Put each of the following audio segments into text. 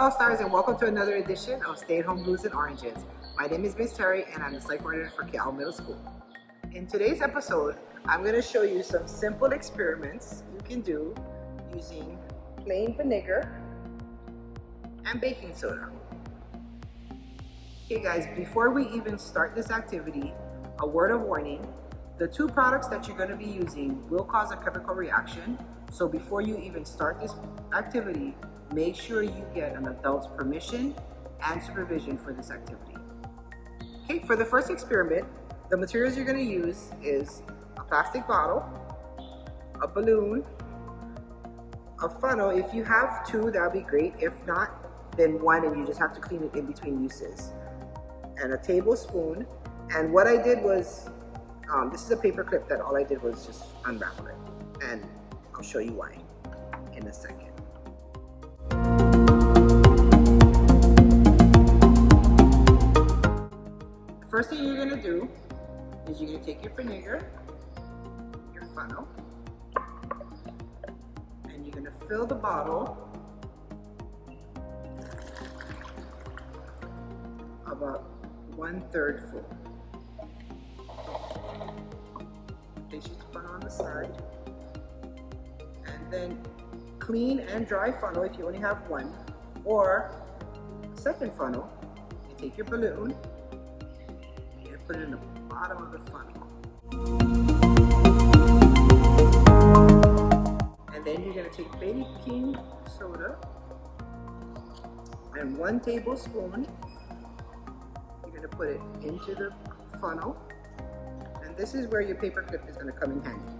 All-Stars, and welcome to another edition of Stay at Home Blues and Oranges. My name is Miss Terry and I'm the psych coordinator for Cal Middle School. In today's episode, I'm going to show you some simple experiments you can do using plain vinegar and baking soda. Okay guys, before we even start this activity, a word of warning. The two products that you're going to be using will cause a chemical reaction, so before you even start this activity, make sure you get an adult's permission and supervision for this activity. Okay, for the first experiment, the materials you're going to use is a plastic bottle, a balloon, a funnel. If you have two, that would be great. If not, then one, and you just have to clean it in between uses. And a tablespoon. And what I did was, this is a paper clip that all I did was just unravel it. And I'll show you why in a second. First thing you're going to do is you're going to take your vinegar, your funnel, and you're going to fill the bottle about 1/3 full. Place your funnel on the side, and then clean and dry funnel if you only have one, or second funnel, you take your balloon, put it in the bottom of the funnel. And then you're going to take baking soda and 1 tablespoon. You're going to put it into the funnel. And this is where your paper clip is going to come in handy.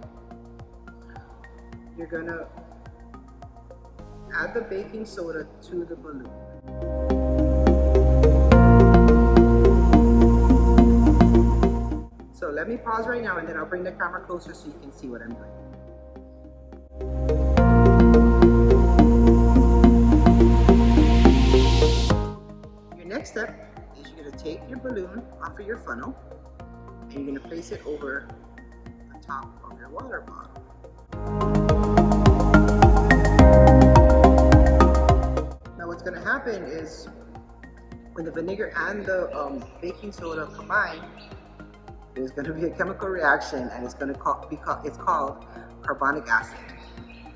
You're going to add the baking soda to the balloon. So let me pause right now and then I'll bring the camera closer so you can see what I'm doing. Your next step is you're going to take your balloon off of your funnel and you're going to place it over the top of your water bottle. Now what's going to happen is when the vinegar and the baking soda combine, there's going to be a chemical reaction, and it's called carbonic acid.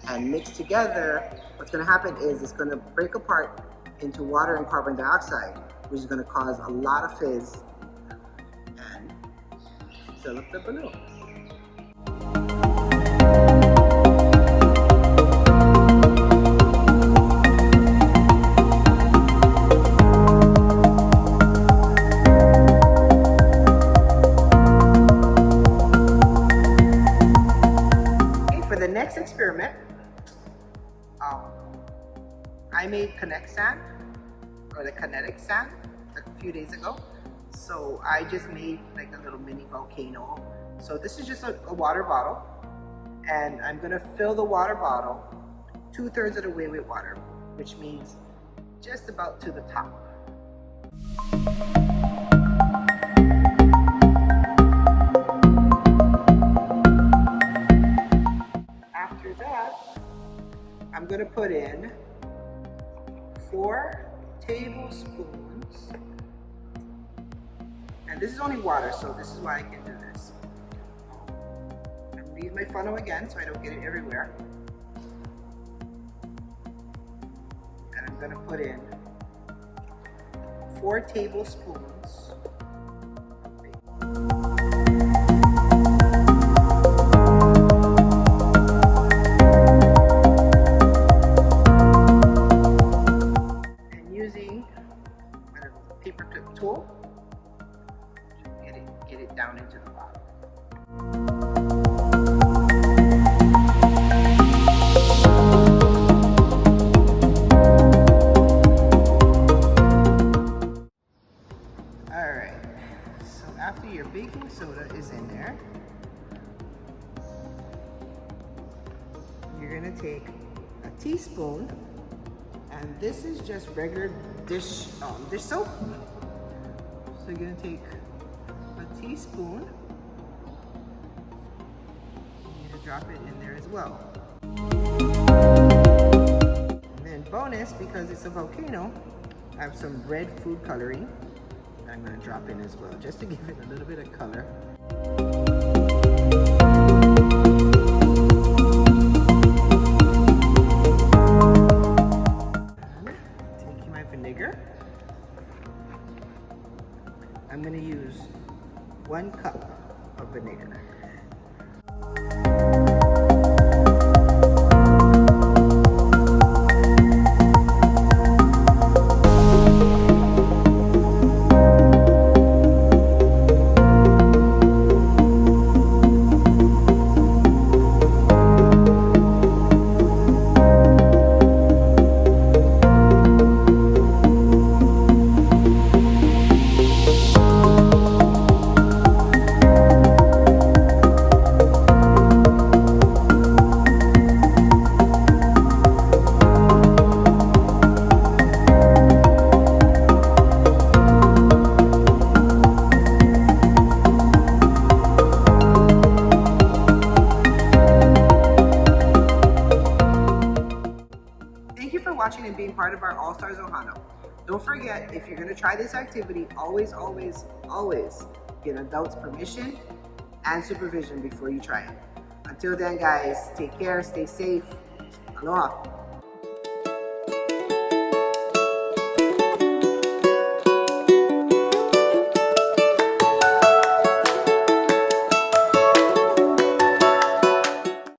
And mixed together, what's going to happen is it's going to break apart into water and carbon dioxide, which is going to cause a lot of fizz and fill up the balloon. Next experiment, I made kinetic sand, or the kinetic sand, like a few days ago. So I just made like a little mini volcano. So this is just a water bottle, and I'm gonna fill the water bottle 2/3 of the way with water, which means just about to the top. I'm going to put in 4 tablespoons, and this is only water, so this is why I can do this. I'm going to use my funnel again so I don't get it everywhere. And I'm going to put in 4 tablespoons of baking. Paper clip tool, get it down into the bottom. All right, so after your baking soda is in there, you're gonna take a teaspoon, and this is just regular dish soap. So you're going to take a teaspoon, you're going to drop it in there as well. And then bonus, bonus, because it's a volcano, I have some red food coloring that I'm going to drop in as well, just to give it a little bit of color. Taking my vinegar, I'm going to use 1 cup of vinegar. Thank you for watching and being part of our All Stars Ohana. Don't forget, if you're going to try this activity, always, always, always get adults' permission and supervision before you try it. Until then, guys, take care, stay safe. Aloha.